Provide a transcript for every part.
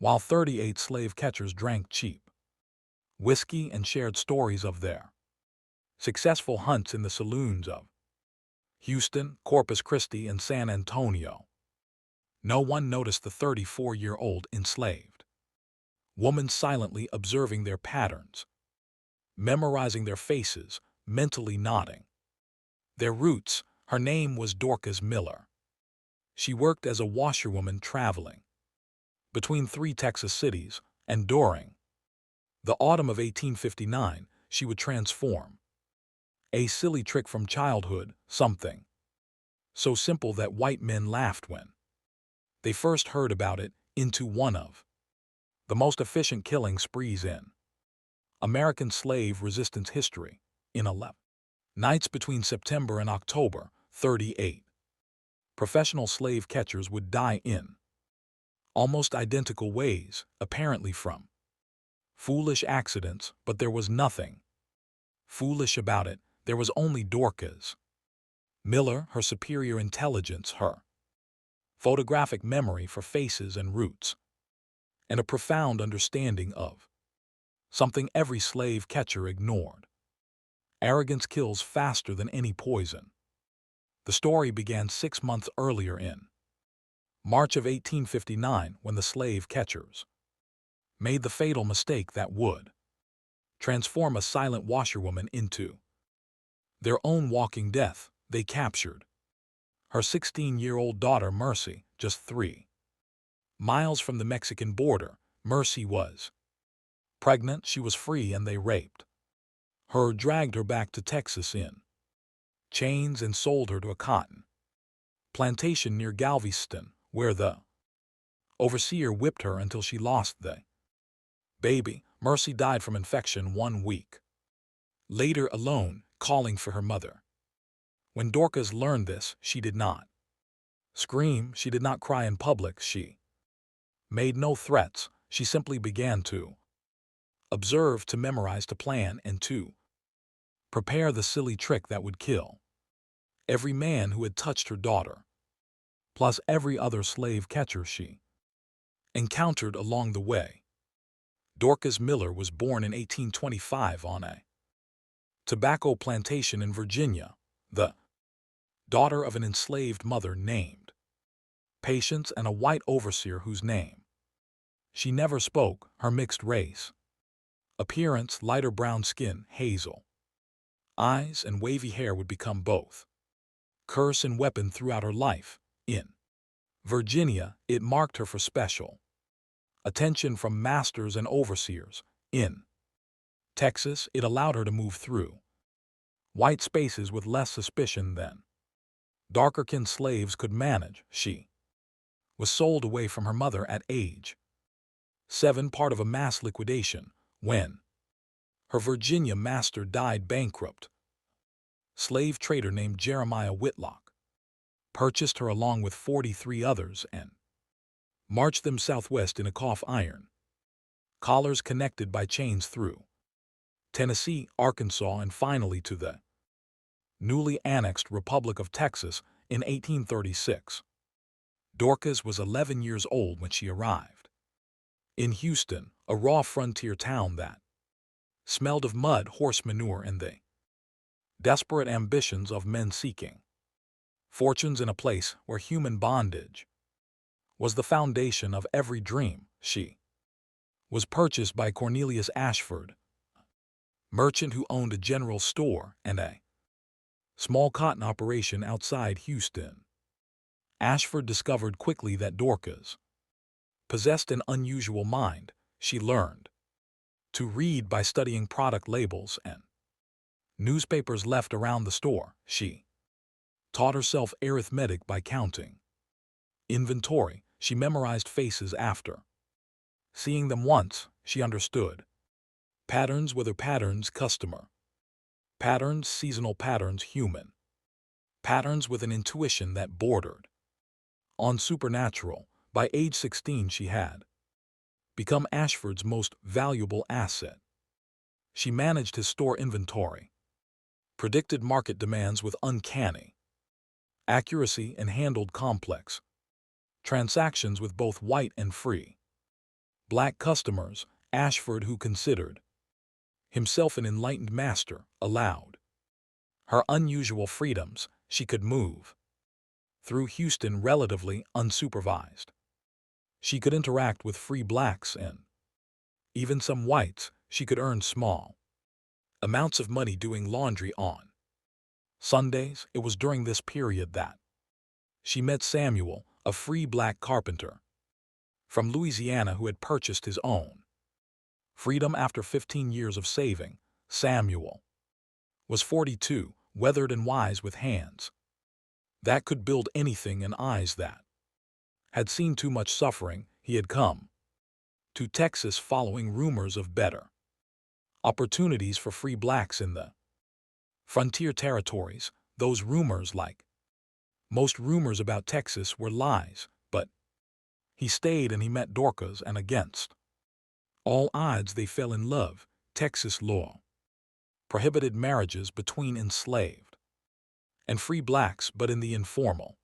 while 38 slave catchers drank cheap whiskey and shared stories of their successful hunts in the saloons of Houston, Corpus Christi, and San Antonio. No one noticed the 34-year-old enslaved woman silently observing their patterns, memorizing their faces, mentally nodding their roots. Her name was Dorcas Miller. She worked as a washerwoman traveling between 3 Texas cities, and during the autumn of 1859, she would transform a silly trick from childhood, something so simple that white men laughed when they first heard about it, into one of the most efficient killing sprees in American slave resistance history. In 11 nights between September and October, 38 professional slave catchers would die in almost identical ways, apparently from foolish accidents, but there was nothing foolish about it. There was only Dorcas Miller, her superior intelligence, her photographic memory for faces and routes, and a profound understanding of something every slave catcher ignored. Arrogance kills faster than any poison. The story began 6 months earlier in March of 1859, when the slave catchers made the fatal mistake that would transform a silent washerwoman into their own walking death. They captured her 16-year-old daughter Mercy, just 3 miles from the Mexican border. Mercy was pregnant, she was free, and they raped her, dragged her back to Texas in chains, and sold her to a cotton plantation near Galveston, where the overseer whipped her until she lost the baby. Mercy died from infection 1 week later, alone, calling for her mother. When Dorcas learned this, she did not scream, she did not cry in public, she made no threats. She simply began to observe, to memorize, to plan, and to prepare the silly trick that would kill every man who had touched her daughter, plus every other slave catcher she encountered along the way. Dorcas Miller was born in 1825 on a tobacco plantation in Virginia, the daughter of an enslaved mother named Patience and a white overseer whose name she never spoke. Her mixed race appearance, lighter brown skin, hazel eyes, and wavy hair would become both curse and weapon throughout her life. In Virginia, it marked her for special attention from masters and overseers. In Texas, it allowed her to move through white spaces with less suspicion than darker-skinned slaves could manage. She was sold away from her mother at age 7, part of a mass liquidation, when her Virginia master died bankrupt. Slave trader named Jeremiah Whitlock purchased her along with 43 others and marched them southwest in a cough iron collars connected by chains through Tennessee, Arkansas, and finally to the newly annexed Republic of Texas in 1836. Dorcas was 11 years old when she arrived in Houston, a raw frontier town that smelled of mud, horse manure, and the desperate ambitions of men seeking fortunes in a place where human bondage was the foundation of every dream. She was purchased by Cornelius Ashford, merchant who owned a general store and a small cotton operation outside Houston. Ashford discovered quickly that Dorcas possessed an unusual mind. She learned to read by studying product labels and newspapers left around the store. She taught herself arithmetic by counting inventory. She memorized faces after seeing them once. She understood patterns, weather patterns, customer patterns, seasonal patterns, human patterns, with an intuition that bordered on supernatural. By age 16, she had become Ashford's most valuable asset. She managed his store inventory, predicted market demands with uncanny accuracy, and handled complex transactions with both white and free Black customers, Ashford, who considered himself an enlightened master, allowed her unusual freedoms. She could move through Houston relatively unsupervised. She could interact with free blacks and even some whites. She could earn small amounts of money doing laundry on Sundays. It was during this period that she met Samuel, a free black carpenter from Louisiana who had purchased his own freedom after 15 years of saving. Samuel was 42, weathered and wise, with hands that could build anything and eyes that had seen too much suffering. He had come to Texas following rumors of better opportunities for free blacks in the frontier territories. Those rumors, like most rumors about Texas, were lies, but he stayed and he met Dorcas, and against all odds they fell in love. Texas law prohibited marriages between enslaved and free blacks, but in the informal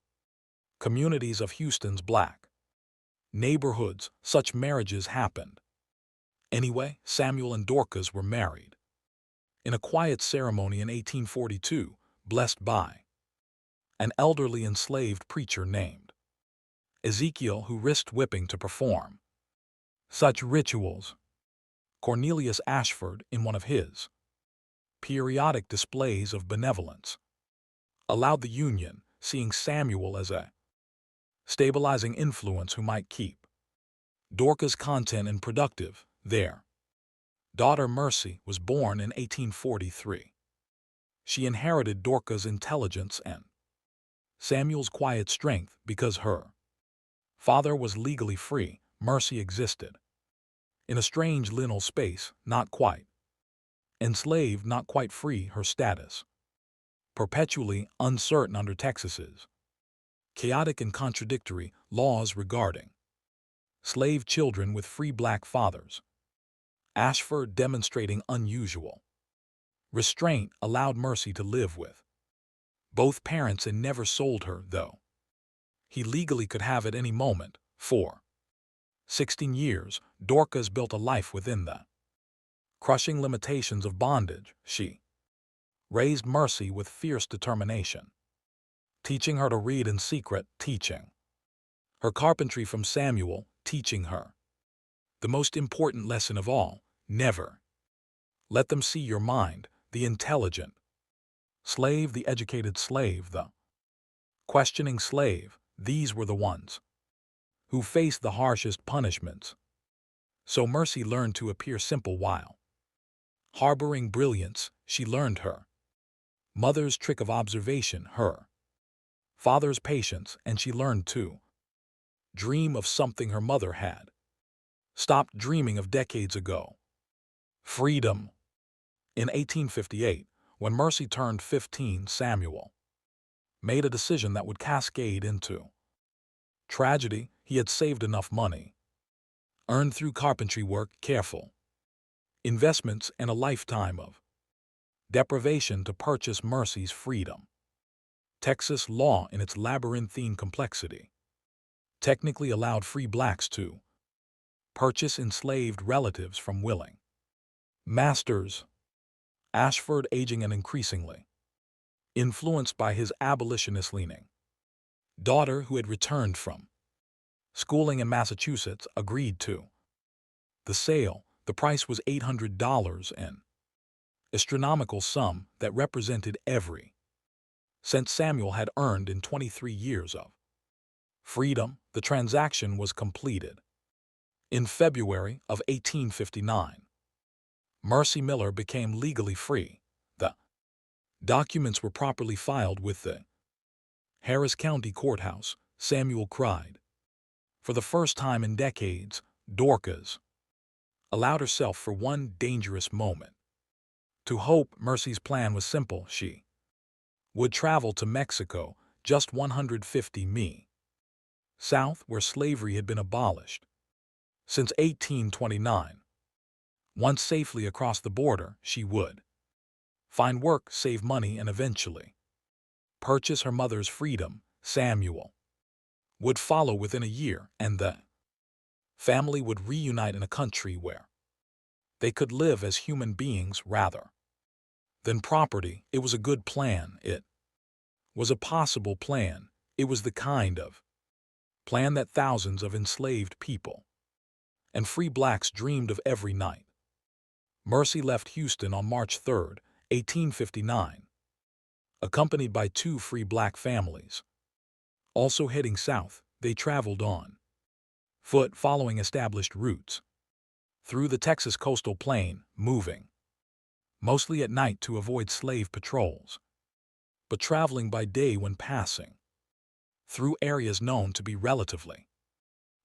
communities of Houston's black neighborhoods, such marriages happened. Anyway, Samuel and Dorcas were married in a quiet ceremony in 1842, blessed by an elderly enslaved preacher named Ezekiel, who risked whipping to perform such rituals. Cornelius Ashford, in one of his periodic displays of benevolence, allowed the union, seeing Samuel as a stabilizing influence who might keep Dorcas content and productive. Their daughter Mercy was born in 1843. She inherited Dorcas' intelligence and Samuel's quiet strength. Because her father was legally free, Mercy existed in a strange liminal space, not quite enslaved, not quite free. Her status perpetually uncertain under Texas's chaotic and contradictory laws regarding slave children with free black fathers. Ashford, demonstrating unusual restraint, allowed Mercy to live with both parents and never sold her, though he legally could have at any moment. For 16 years, Dorcas built a life within the crushing limitations of bondage. She raised Mercy with fierce determination, teaching her to read in secret, teaching her carpentry from Samuel, teaching her the most important lesson of all: never let them see your mind. The intelligent slave, the educated slave, the questioning slave, these were the ones who faced the harshest punishments. So Mercy learned to appear simple while harboring brilliance. She learned her mother's trick of observation, her father's patience, and she learned to dream of something her mother had stopped dreaming of decades ago: freedom. In 1858, when Mercy turned 15, Samuel made a decision that would cascade into tragedy. He had saved enough money, earned through carpentry work, careful investments, and a lifetime of deprivation to purchase Mercy's freedom. Texas law, in its labyrinthine complexity, technically allowed free blacks to purchase enslaved relatives from willing masters. Ashford, aging and increasingly influenced by his abolitionist-leaning daughter, who had returned from schooling in Massachusetts, agreed to the sale. The price was $800, an astronomical sum that represented every cent Samuel had earned in 23 years of freedom. The transaction was completed in February of 1859. Mercy Miller became legally free. The documents were properly filed with the Harris County Courthouse. Samuel cried. For the first time in decades, Dorcas allowed herself for one dangerous moment to hope. Mercy's plan was simple. She would travel to Mexico, just 150 mi south, where slavery had been abolished since 1829. Once safely across the border, she would find work, save money, and eventually purchase her mother's freedom. Samuel would follow within a year, and the Family would reunite in a country where they could live as human beings rather than property. It was a good plan. It was a possible plan. It was the kind of plan that thousands of enslaved people and free blacks dreamed of every night. Mercy left Houston on March 3, 1859, accompanied by two free black families. Also heading south, they traveled on foot following established routes through the Texas coastal plain, moving mostly at night to avoid slave patrols, but traveling by day when passing through areas known to be relatively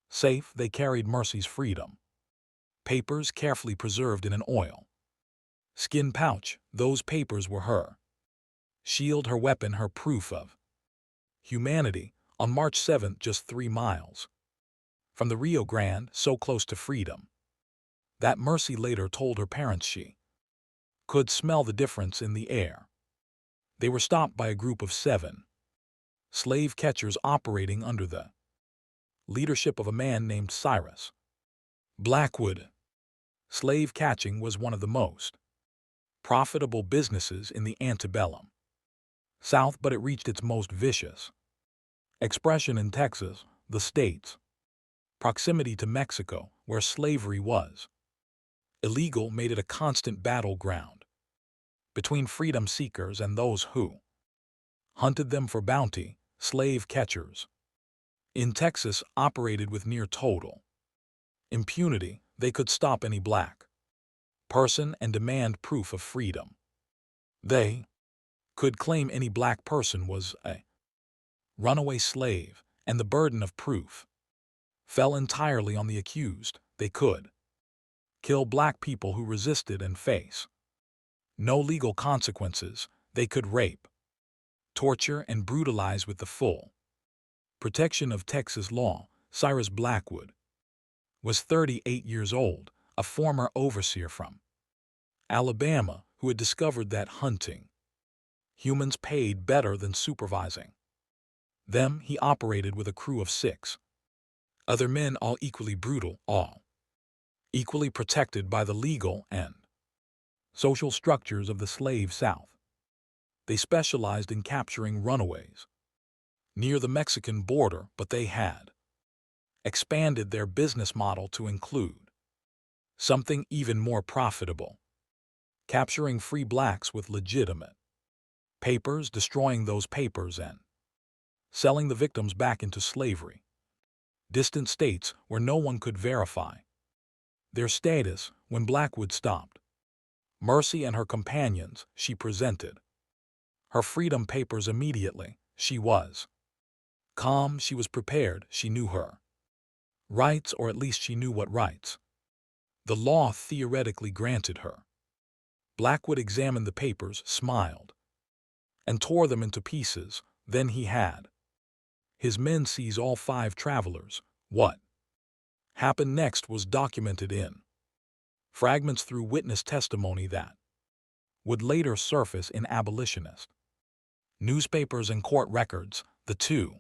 safe. They carried Mercy's freedom papers carefully preserved in an oil skin pouch. Those papers were her shield, her weapon, her proof of humanity. On March 7, just 3 miles from the Rio Grande, so close to freedom that Mercy later told her parents she could smell the difference in the air. They were stopped by a group of 7 slave catchers operating under the leadership of a man named Cyrus Blackwood. Slave catching was one of the most profitable businesses in the antebellum South, but it reached its most vicious expression in Texas, the state's proximity to Mexico, where slavery was illegal, made it a constant battleground between freedom seekers and those who hunted them for bounty. Slave catchers in Texas operated with near total impunity. They could stop any black person and demand proof of freedom. They could claim any black person was a runaway slave, and the burden of proof fell entirely on the accused. They could kill black people who resisted and face no legal consequences. They could rape, torture, and brutalize with the full protection of Texas law. Cyrus Blackwood was 38 years old, a former overseer from Alabama who had discovered that hunting humans paid better than supervising them. He operated with a crew of 6 other men, all equally brutal, all equally protected by the legal and social structures of the slave South. They specialized in capturing runaways near the Mexican border, but they had expanded their business model to include something even more profitable: capturing free blacks with legitimate papers, destroying those papers, and selling the victims back into slavery. Distant states where no one could verify their status. When Blackwood stopped Mercy and her companions, she presented her freedom papers immediately. She was calm, she was prepared, she knew her rights, or at least she knew what rights the law theoretically granted her. Blackwood examined the papers, smiled, and tore them into pieces. Then he had his men seize all 5 travelers. What happened next was documented in fragments through witness testimony that would later surface in abolitionist newspapers and court records. The 2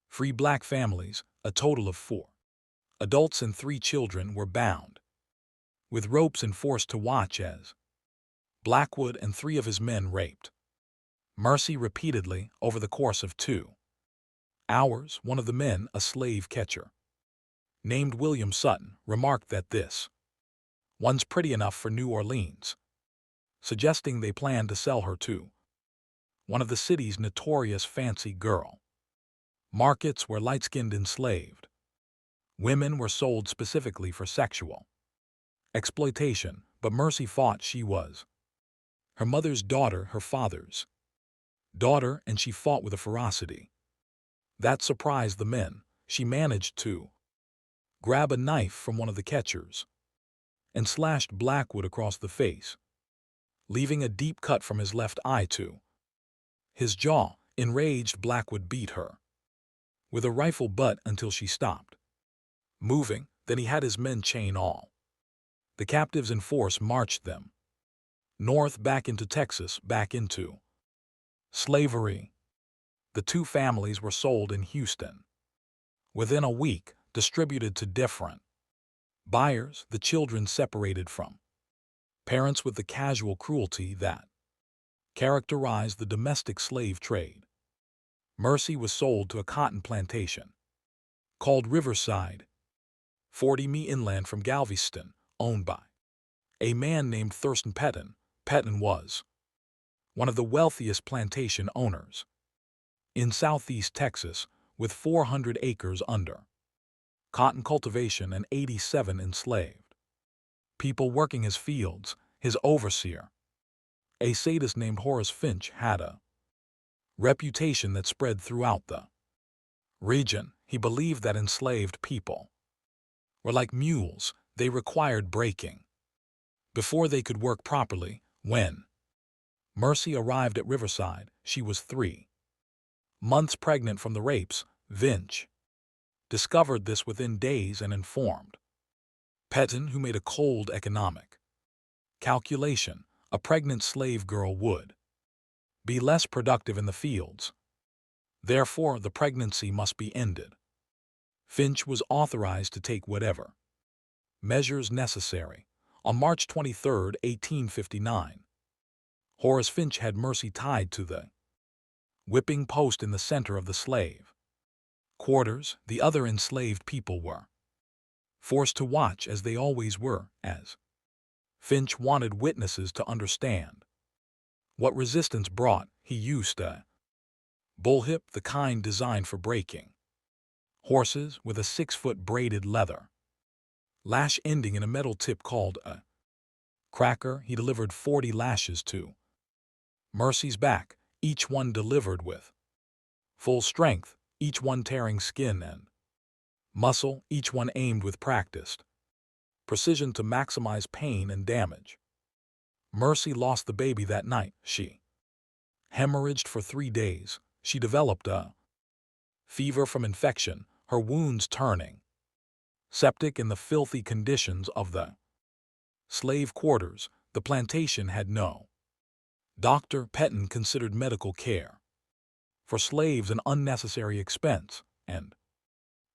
free black families, a total of 4 adults and 3 children, were bound with ropes and forced to watch as Blackwood and 3 of his men raped Mercy repeatedly over the course of 2 hours. One of the men, a slave catcher named William Sutton, remarked that this one's pretty enough for New Orleans, suggesting they planned to sell her to one of the city's notorious fancy girl markets where light-skinned enslaved women were sold specifically for sexual exploitation. But Mercy fought. She was her mother's daughter, her father's daughter, and she fought with a ferocity that surprised the men. She managed to grab a knife from one of the catchers and slashed Blackwood across the face, leaving a deep cut from his left eye to his jaw. Enraged, Blackwood beat her with a rifle butt until she stopped moving. Then he had his men chain all the captives and force marched them north, back into Texas, back into slavery. The 2 families were sold in Houston. Within a week, distributed to different buyers, the children separated from parents with the casual cruelty that characterized the domestic slave trade. Mercy was sold to a cotton plantation called Riverside, 40 mi inland from Galveston, owned by a man named Thurston Pettin. Pettin was one of the wealthiest plantation owners in southeast Texas, with 400 acres under cotton cultivation and 87 enslaved people working his fields. His overseer, a sadist named Horace Finch, had a reputation that spread throughout the region. He believed that enslaved people were like mules. They required breaking before they could work properly. When Mercy arrived at Riverside, she was 3 months pregnant from the rapes. Finch discovered this within days and informed Pettin, who made a cold economic calculation. A pregnant slave girl would be less productive in the fields. Therefore, the pregnancy must be ended. Finch was authorized to take whatever measures necessary. On March 23, 1859, Horace Finch had Mercy tied to the whipping post in the center of the slave quarters. The other enslaved people were forced to watch, as they always were, as Finch wanted witnesses to understand what resistance brought. He used a bullwhip, the kind designed for breaking horses, with a 6-foot braided leather lash ending in a metal tip called a cracker. He delivered 40 lashes to Mercy's back, each one delivered with full strength, each one tearing skin and muscle, each one aimed with practiced precision to maximize pain and damage. Mercy lost the baby that night. She hemorrhaged for 3 days. She developed a fever from infection, her wounds turning septic in the filthy conditions of the slave quarters. The plantation had no doctor. Pettin considered medical care for slaves an unnecessary expense, and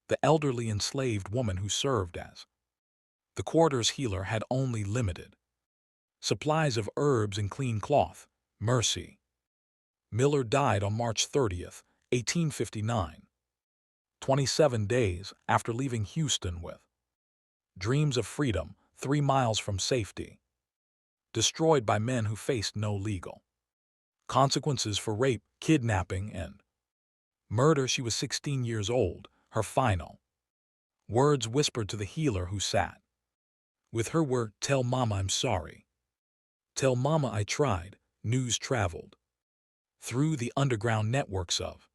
the elderly enslaved woman who served as the quarters healer had only limited supplies of herbs and clean cloth. Mercy Miller died on March 30th, 1859, 27 days after leaving Houston with dreams of freedom, 3 miles from safety. Destroyed by men who faced no legal consequences for rape, kidnapping, and murder. She was 16 years old. Her final words whispered to the healer who sat with her were, "Tell Mama I'm sorry. Tell Mama I tried." News traveled through the underground networks of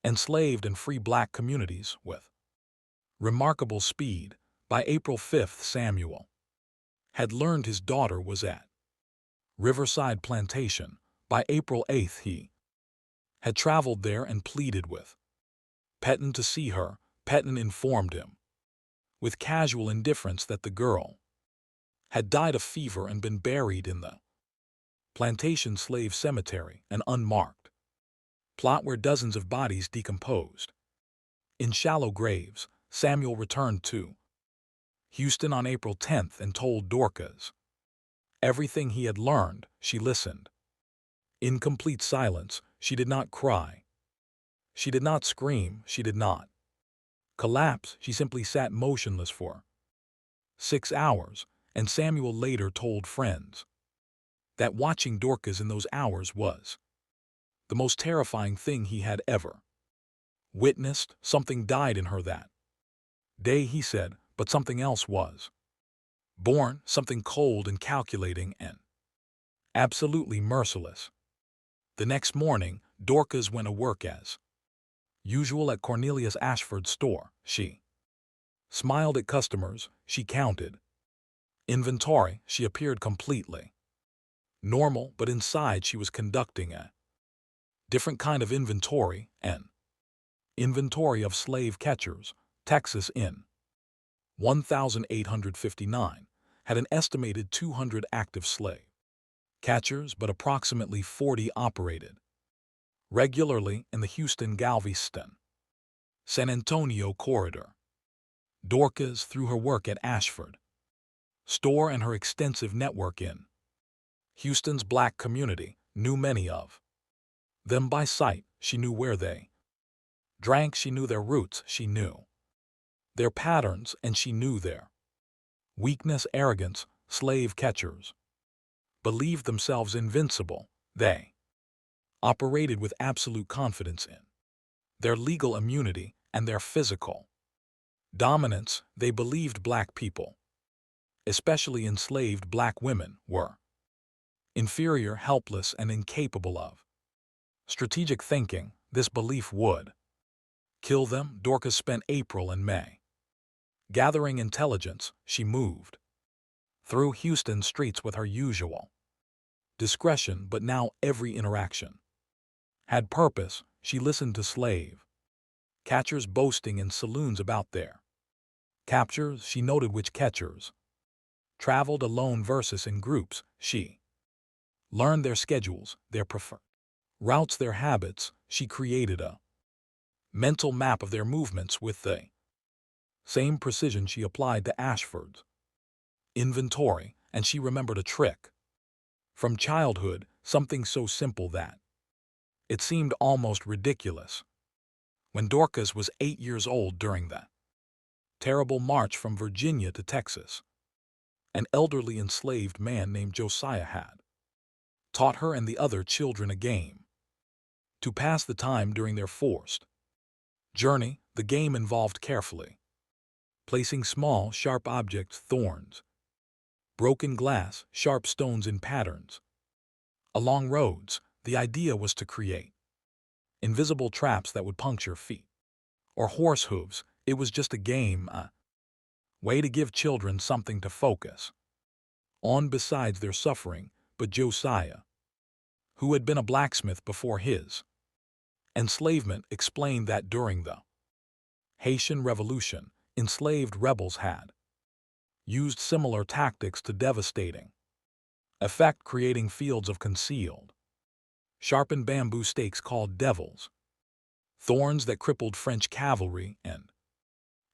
enslaved and free black communities with remarkable speed. By April 5th, Samuel had learned his daughter was at Riverside Plantation. By April 8th, he had traveled there and pleaded with Pettin to see her. Pettin informed him with casual indifference that the girl had died of fever and been buried in the plantation slave cemetery, an unmarked plot where dozens of bodies decomposed in shallow graves. Samuel returned to Houston on April 10th and told Dorcas everything he had learned. She listened in complete silence. She did not cry. She did not scream. She did not collapse. She simply sat motionless for 6 hours, and Samuel later told friends that watching Dorcas in those hours was the most terrifying thing he had ever witnessed. Something died in her that day, he said, but something else was born, something cold and calculating and absolutely merciless. The next morning, Dorcas went to work as usual at Cornelius Ashford's store. She smiled at customers. She counted inventory. She appeared completely normal, but inside she was conducting a different kind of inventory, an inventory of slave catchers. Texas in 1859 had an estimated 200 active slave catchers, but approximately 40 operated regularly in the Houston, Galveston, San Antonio corridor. Dorcas through her work at Ashford store and her extensive network in Houston's black community, knew many of them by sight. She knew where they drank, she knew their routes, she knew their patterns, and she knew their weakness. Arrogance, slave catchers believed themselves invincible. They operated with absolute confidence in their legal immunity and their physical dominance. They believed black people, especially enslaved black women, were inferior, helpless, and incapable of strategic thinking. This belief would kill them. Dorcas spent April and May gathering intelligence. She moved through Houston streets with her usual discretion, but now every interaction had purpose. She listened to slave catchers boasting in saloons about their captures. She noted which catchers traveled alone versus in groups. She learned their schedules, their preferred routes, their habits. She created a mental map of their movements with the same precision she applied to Ashford's inventory, and she remembered a trick from childhood, something so simple that it seemed almost ridiculous. When Dorcas was 8 years old during that terrible march from Virginia to Texas, an elderly enslaved man named Josiah had taught her and the other children a game to pass the time during their forced journey. The game involved carefully placing small, sharp objects, thorns, broken glass, sharp stones in patterns along roads. The idea was to create invisible traps that would puncture feet or horse hooves. It was just a game, a way to give children something to focus on besides their suffering. But Josiah, who had been a blacksmith before his enslavement, explained that during the Haitian Revolution, enslaved rebels had used similar tactics to devastating effect, creating fields of concealed, sharpened bamboo stakes called devils, thorns that crippled French cavalry and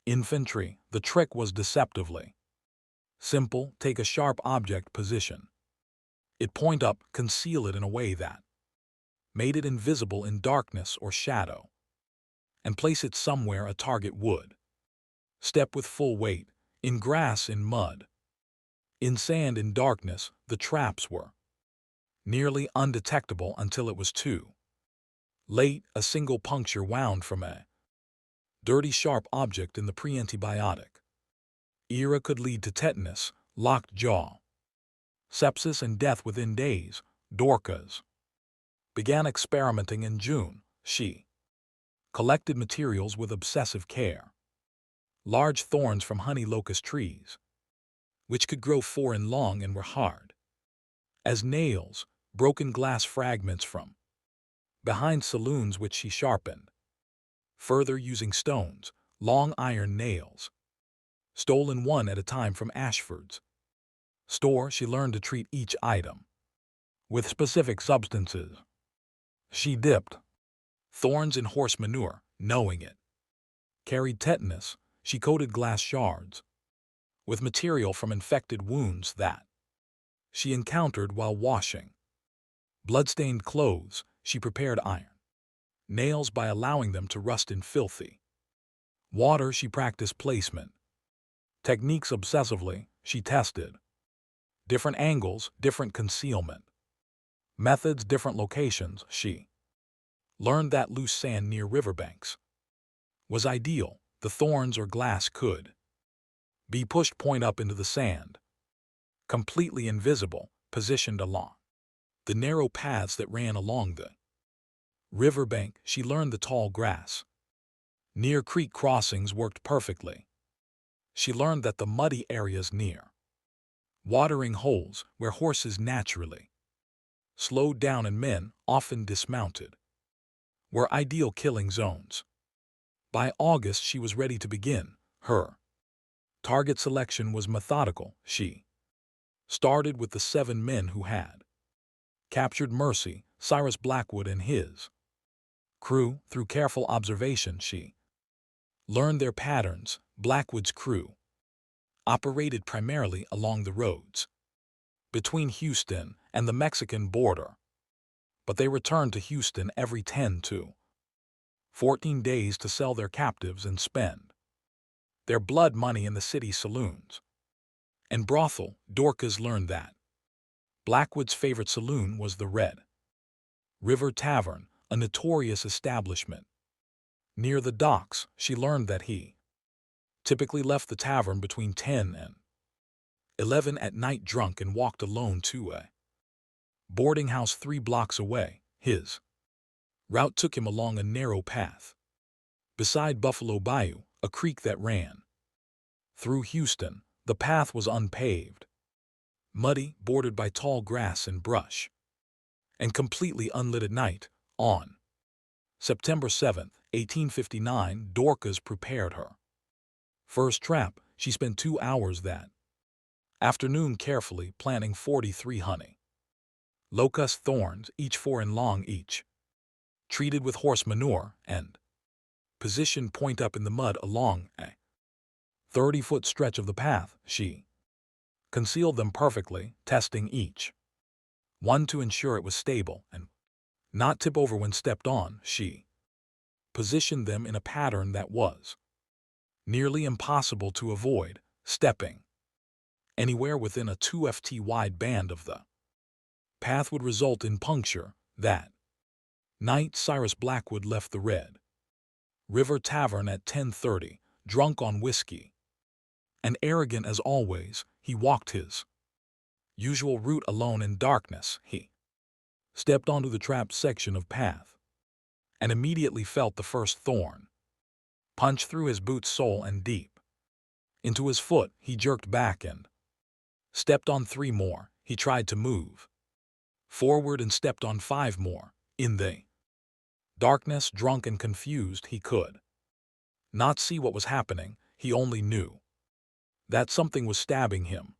infantry. The trick was deceptively simple. Take a sharp object, position it point up, conceal it in a way that made it invisible in darkness or shadow, and place it somewhere a target would step with full weight, in grass, in mud, in sand, in darkness. The traps were nearly undetectable until it was too late. A single puncture wound from a dirty, sharp object in the pre-antibiotic era could lead to tetanus, locked jaw, sepsis, and death within days. Dorcas began experimenting in June. She collected materials with obsessive care, large thorns from honey locust trees, which could grow 4 in long and were hard as nails, broken glass fragments from behind saloons, which she sharpened further using stones, long iron nails, stolen one at a time from Ashford's store. She learned to treat each item with specific substances. She dipped thorns in horse manure, knowing it carried tetanus. She coated glass shards with material from infected wounds that she encountered while washing bloodstained clothes. She prepared iron nails by allowing them to rust in filthy water. She practiced placement techniques obsessively. She tested different angles, different concealment methods, different locations. She learned that loose sand near riverbanks was ideal. The thorns or glass could be pushed point up into the sand, completely invisible, positioned along the narrow paths that ran along the riverbank. She learned the tall grass near creek crossings worked perfectly. She learned that the muddy areas near watering holes, where horses naturally slowed down and men often dismounted, were ideal killing zones. By August, she was ready to begin. Her target selection was methodical. She started with the 7 men who had captured Mercy, Cyrus Blackwood, and his crew. Through careful observation, she learned their patterns, Blackwood's crew operated primarily along the roads between Houston and the Mexican border, but they returned to Houston every 10 to 14 days to sell their captives and spend their blood money in the city saloons and brothel. Dorcas learned that Blackwood's favorite saloon was the Red River Tavern, a notorious establishment near the docks. She learned that he typically left the tavern between 10 and 11 at night drunk and walked alone to a boarding house 3 blocks away. His route took him along a narrow path beside Buffalo Bayou, a creek that ran through Houston. The path was unpaved, muddy, bordered by tall grass and brush, and completely unlit at night. On September 7, 1859, Dorcas prepared her first trap. She spent 2 hours that afternoon carefully planting 43 honey locust thorns, each 4 in long each, treated with horse manure, and positioned point up in the mud along a 30-foot stretch of the path. She concealed them perfectly, testing each one to ensure it was stable and not tip over when stepped on. She positioned them in a pattern that was nearly impossible to avoid, stepping anywhere within a 2 ft wide band of the path would result in puncture. That night, Cyrus Blackwood left the Red River Tavern at 10:30, drunk on whiskey and arrogant as always. He walked his usual route alone in darkness. He stepped onto the trap section of path and immediately felt the first thorn punch through his boot's sole and deep into his foot. He jerked back and stepped on 3 more. He tried to move forward and stepped on 5 more. In the darkness, drunk and confused, he could not see what was happening. He only knew that something was stabbing him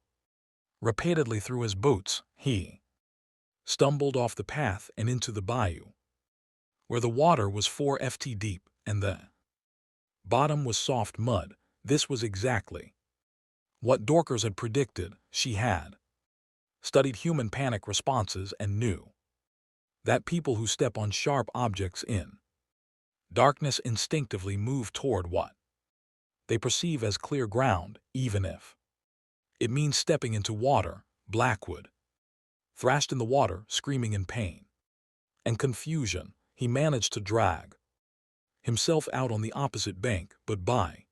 repeatedly through his boots. He stumbled off the path and into the bayou, where the water was 4 ft deep and the bottom was soft mud. This was exactly what Dorcas had predicted. She had studied human panic responses and knew that people who step on sharp objects in darkness instinctively move toward what they perceive as clear ground, even if it means stepping into water. Blackwood thrashed in the water, screaming in pain and confusion. He managed to drag himself out on the opposite bank, but by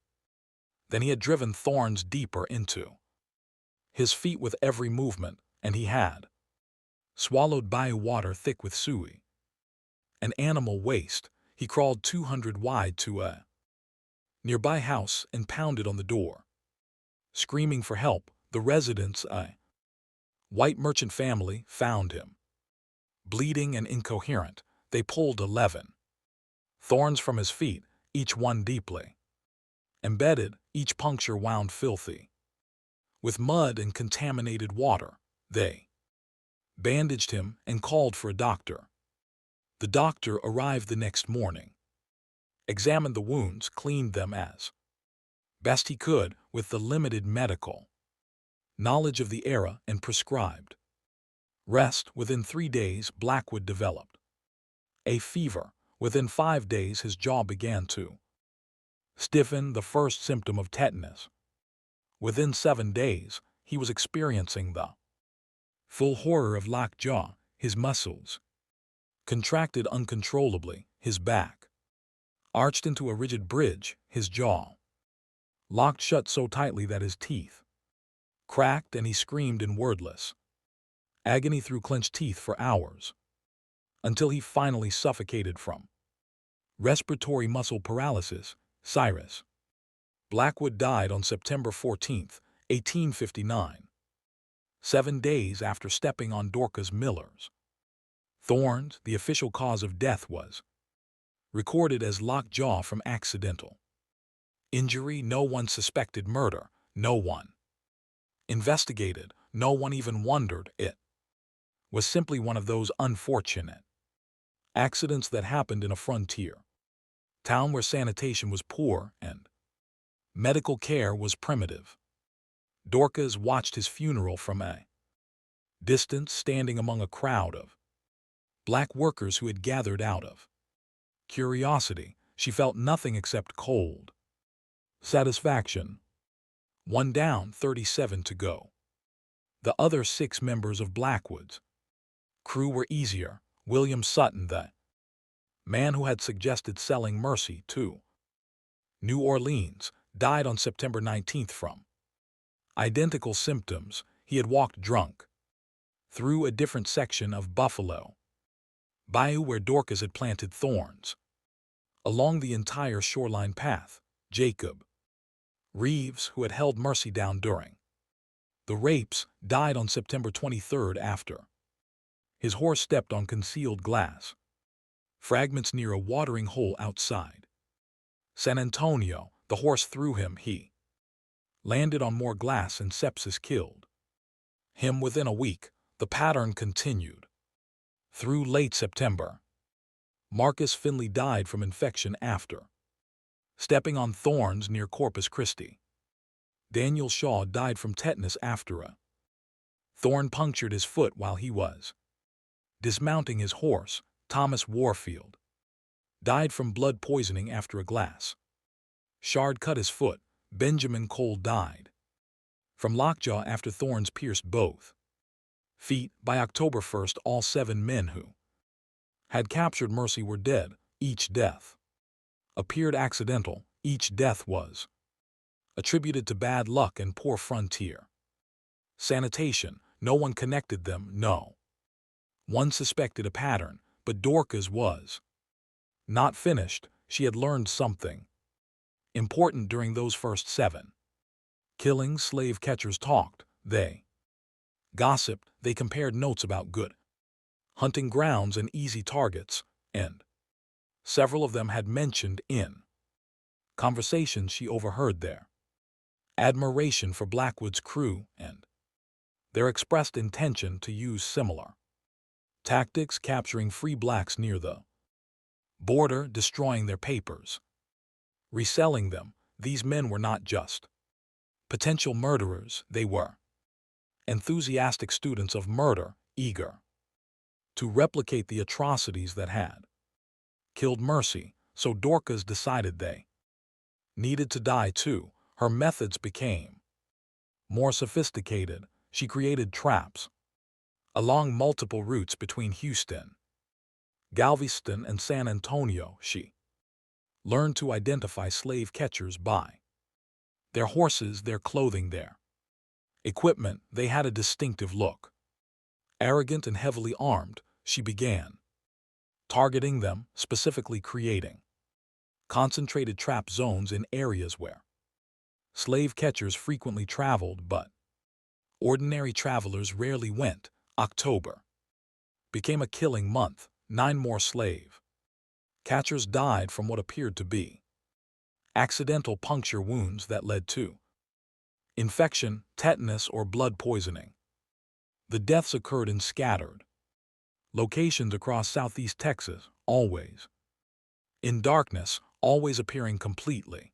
then he had driven thorns deeper into his feet with every movement, and he had swallowed bayou water thick with suey and animal waste. He crawled 200 wide to a nearby house and pounded on the door, screaming for help. The residents, a white merchant family, found him bleeding and incoherent. They pulled 11 thorns from his feet, each one deeply embedded, each puncture wound filthy with mud and contaminated water. They bandaged him and called for a doctor. The doctor arrived the next morning, examined the wounds, cleaned them as best he could with the limited medical knowledge of the era, and prescribed rest. Within 3 days, Blackwood developed a fever. Within 5 days, his jaw began to stiffen, the first symptom of tetanus. Within 7 days, he was experiencing the full horror of lockjaw. His muscles contracted uncontrollably, his back arched into a rigid bridge, his jaw locked shut so tightly that his teeth cracked, and he screamed in wordless agony through clenched teeth for hours, until he finally suffocated from respiratory muscle paralysis. Cyrus Blackwood died on September 14, 1859, 7 days after stepping on Dorcas Miller's thorns. The official cause of death was recorded as lockjaw from accidental injury. No one suspected murder. No one investigated. No one even wondered. It was simply one of those unfortunate accidents that happened in a frontier town where sanitation was poor and Medical care was primitive. Dorcas watched his funeral from a distance, standing among a crowd of black workers who had gathered out of curiosity. She felt nothing except cold satisfaction. One down, 37 to go. The other 6 members of Blackwood's crew were easier. William Sutton, the man who had suggested selling Mercy to New Orleans, died on September 19th from identical symptoms. He had walked drunk through a different section of Buffalo Bayou where Dorcas had planted thorns along the entire shoreline path. Jacob Reeves, who had held Mercy down during the rapes, died on September 23rd after his horse stepped on concealed glass fragments near a watering hole outside San Antonio. The horse threw him. He landed on more glass and sepsis killed him within a week. The pattern continued through late September. Marcus Finley died from infection after stepping on thorns near Corpus Christi. Daniel Shaw died from tetanus after a thorn punctured his foot while he was dismounting his horse. Thomas Warfield died from blood poisoning after a glass shard cut his foot. Benjamin Cole died from lockjaw after thorns pierced both feet. By October 1st, all 7 men who had captured Mercy were dead. Each death appeared accidental. Each death was attributed to bad luck and poor frontier sanitation. No one connected them. No one suspected a pattern, but Dorcas was not finished. She had learned something important during those first 7 killings. Slave catchers talked. They gossiped. They compared notes about good hunting grounds and easy targets, and several of them had mentioned in conversations she overheard their admiration for Blackwood's crew and their expressed intention to use similar tactics, capturing free blacks near the border, destroying their papers, reselling them. These men were not just potential murderers, they were enthusiastic students of murder, eager to replicate the atrocities that had killed Mercy. So Dorcas decided they needed to die too. Her methods became more sophisticated. She created traps along multiple routes between Houston, Galveston, and San Antonio. She learned to identify slave catchers by their horses, their clothing, their equipment. They had a distinctive look. Arrogant and heavily armed, she began targeting them, specifically creating concentrated trap zones in areas where slave catchers frequently traveled but ordinary travelers rarely went. October became a killing month. 9 more slave catchers died from what appeared to be accidental puncture wounds that led to infection, tetanus, or blood poisoning. The deaths occurred in scattered locations across southeast Texas, always in darkness, always appearing completely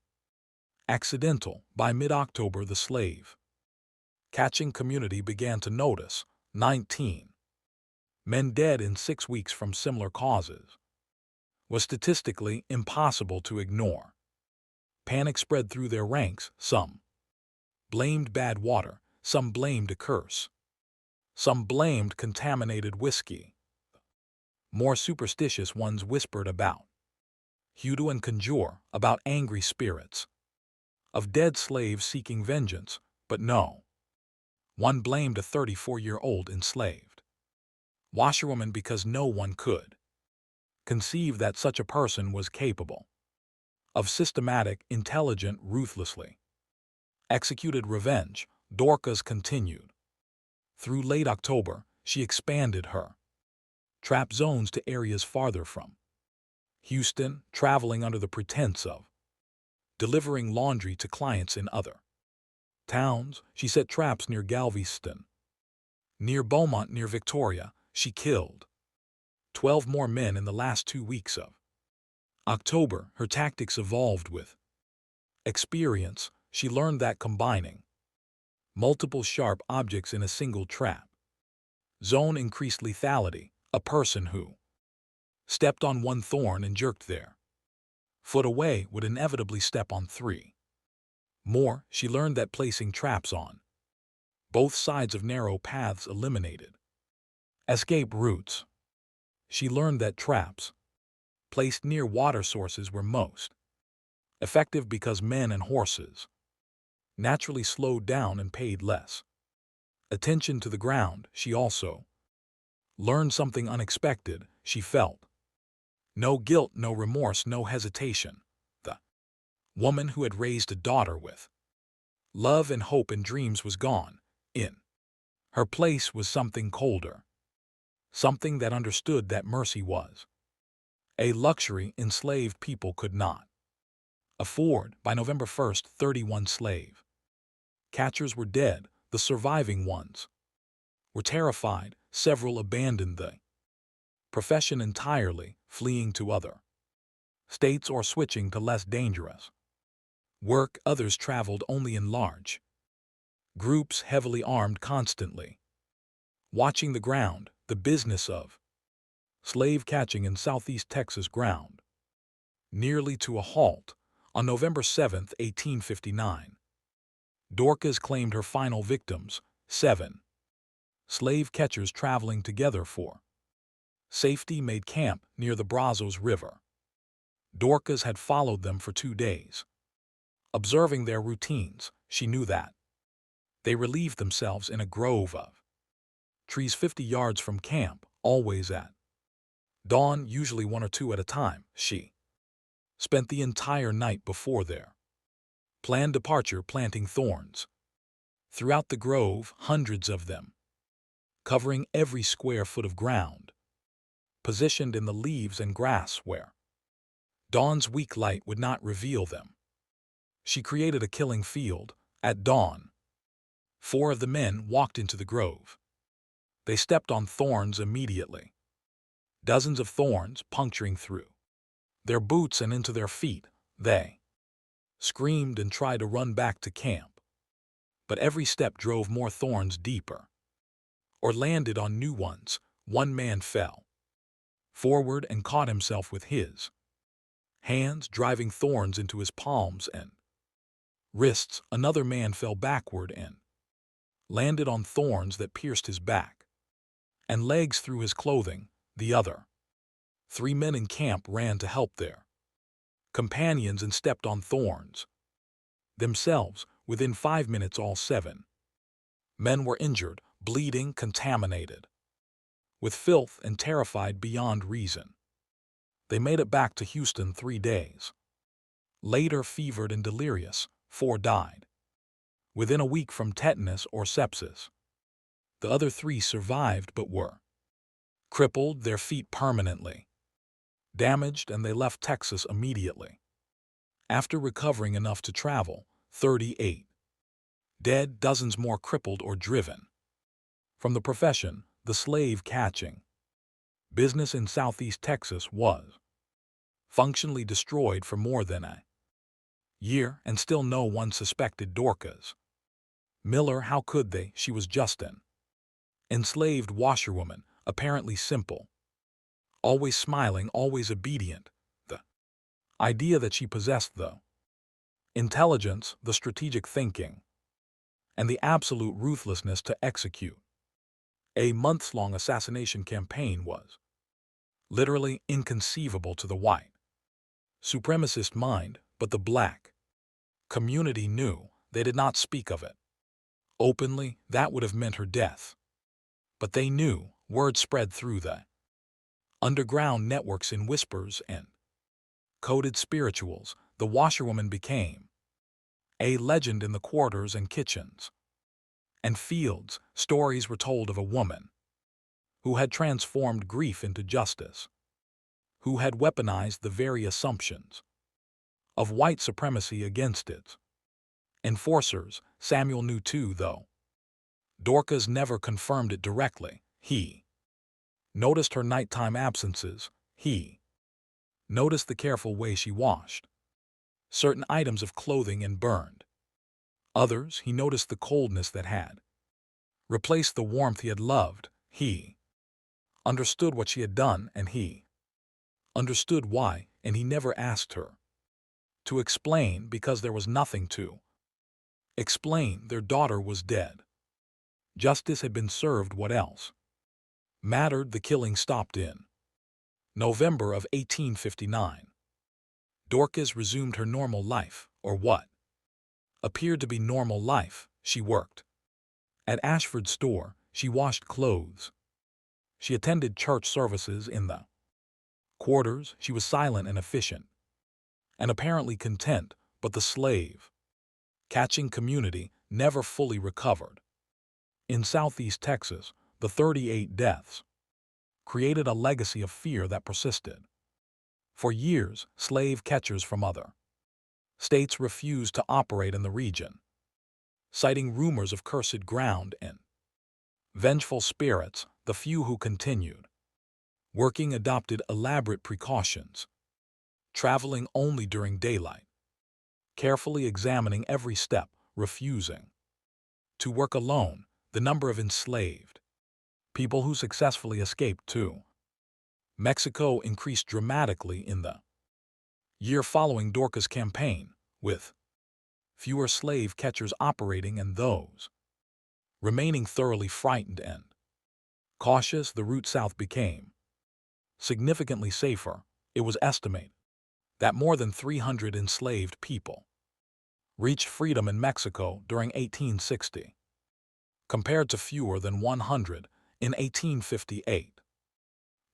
accidental. By mid-October, the slave catching community began to notice 19 men dead in 6 weeks from similar causes was statistically impossible to ignore. Panic spread through their ranks. Some blamed bad water, some blamed a curse, some blamed contaminated whiskey. More superstitious ones whispered about hoodoo and conjure, about angry spirits of dead slaves seeking vengeance, but no one blamed a 34-year-old enslaved washerwoman because no one could conceive that such a person was capable of systematic, intelligent, ruthlessly executed revenge. Dorcas continued. Through late October, she expanded her trap zones to areas farther from Houston, traveling under the pretense of delivering laundry to clients in other towns. She set traps near Galveston, near Beaumont, near Victoria. She killed 12 more men in the last 2 weeks of October. Her tactics evolved with experience, she learned that combining multiple sharp objects in a single trap zone increased lethality. A person who stepped on one thorn and jerked their foot away would inevitably step on three more. She learned that placing traps on both sides of narrow paths eliminated escape routes. She learned that traps placed near water sources were most effective because men and horses naturally slowed down and paid less attention to the ground. She also learned something unexpected. She felt no guilt, no remorse, no hesitation. The woman who had raised a daughter with love and hope and dreams was gone. In her place was something colder, something that understood that mercy was a luxury enslaved people could not afford. By November 1st, 31 slave catchers were dead. The surviving ones were terrified. Several abandoned the profession entirely, fleeing to other states or switching to less dangerous work. Others traveled only in large groups, heavily armed, constantly watching the ground. The business of slave catching in southeast Texas ground nearly to a halt on November 7, 1859. Dorcas claimed her final victims, 7 slave catchers traveling together for safety made camp near the Brazos River. Dorcas had followed them for 2 days. Observing their routines, she knew that they relieved themselves in a grove of trees 50 yards from camp, always at dawn, usually 1 or 2 at a time. She spent the entire night before their planned departure planting thorns throughout the grove, hundreds of them, covering every square foot of ground, positioned in the leaves and grass where dawn's weak light would not reveal them. She created a killing field. At dawn, 4 of the men walked into the grove. They stepped on thorns immediately, dozens of thorns puncturing through their boots and into their feet. They screamed and tried to run back to camp, but every step drove more thorns deeper or landed on new ones. One man fell forward and caught himself with his hands, driving thorns into his palms and wrists. Another man fell backward and landed on thorns that pierced his back and legs through his clothing. The other 3 men in camp ran to help their companions and stepped on thorns themselves. Within 5 minutes, all 7 men were injured, bleeding, contaminated with filth, and terrified beyond reason. They made it back to Houston 3 days later, fevered and delirious. 4 died within a week from tetanus or sepsis. The other 3 survived but were crippled, their feet permanently damaged, and they left Texas immediately after recovering enough to travel. 38 dead, dozens more crippled or driven from the profession. The slave catching business in southeast Texas was functionally destroyed for more than a year, and still no one suspected Dorcas Miller. How could they? She was just an enslaved washerwoman, apparently simple, always smiling, always obedient. The idea that she possessed the intelligence, the strategic thinking, and the absolute ruthlessness to execute a months-long assassination campaign was literally inconceivable to the white supremacist mind. But the black community knew. They did not speak of it openly. That would have meant her death. But they knew. Word spread through the underground networks in whispers and coded spirituals. The washerwoman became a legend in the quarters and kitchens and fields. Stories were told of a woman who had transformed grief into justice, who had weaponized the very assumptions of white supremacy against its enforcers. Samuel knew too, though Dorcas never confirmed it directly. He noticed her nighttime absences. He noticed the careful way she washed, certain items of clothing and burned. Others, he noticed the coldness that had replaced the warmth he had loved. He understood what she had done, and he understood why, and he never asked her to explain because there was nothing to explain. Their daughter was dead. Justice had been served. What else mattered? The killing stopped in November of 1859. Dorcas resumed her normal life, or what appeared to be normal life. She worked at Ashford's store. She washed clothes. She attended church services in the quarters. She was silent and efficient, and apparently content, but the slave catching community never fully recovered. In Southeast Texas, the 38 deaths created a legacy of fear that persisted. For years, slave catchers from other states refused to operate in the region, citing rumors of cursed ground and vengeful spirits. The few who continued working adopted elaborate precautions, traveling only during daylight, carefully examining every step, refusing to work alone. The number of enslaved people who successfully escaped to Mexico increased dramatically in the year following Dorcas' campaign, with fewer slave catchers operating and those remaining thoroughly frightened and cautious. The route south became significantly safer. It was estimated that more than 300 enslaved people reached freedom in Mexico during 1860, compared to fewer than 100 in 1858.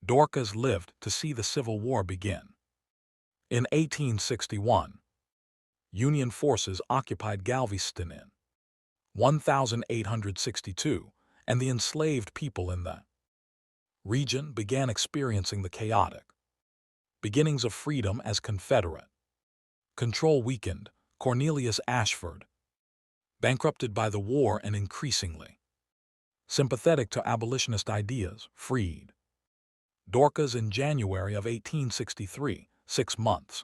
Dorcas lived to see the Civil War begin. In 1861, Union forces occupied Galveston in 1862, and the enslaved people in the region began experiencing the chaotic beginnings of freedom as Confederate control weakened. Cornelius Ashford, bankrupted by the war and increasingly sympathetic to abolitionist ideas, freed Dorcas in January of 1863, 6 months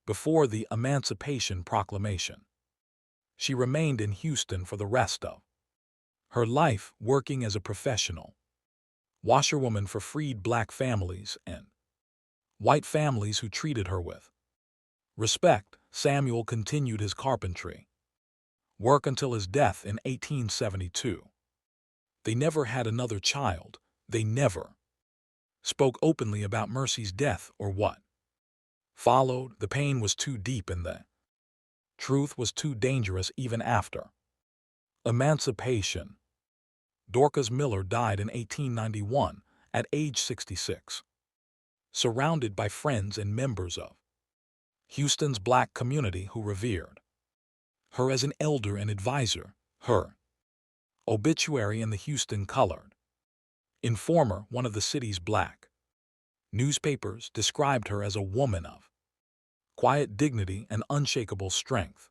before the Emancipation Proclamation. She remained in Houston for the rest of her life, working as a professional washerwoman for freed black families and white families who treated her with respect. Samuel continued his carpentry work until his death in 1872. They never had another child. They never spoke openly about Mercy's death or what followed. The pain was too deep and the truth was too dangerous. Even after emancipation, Dorcas Miller died in 1891 at age 66, surrounded by friends and members of Houston's black community who revered her as an elder and advisor. Her obituary in the Houston Colored Informer, one of the city's black newspapers, described her as a woman of quiet dignity and unshakable strength,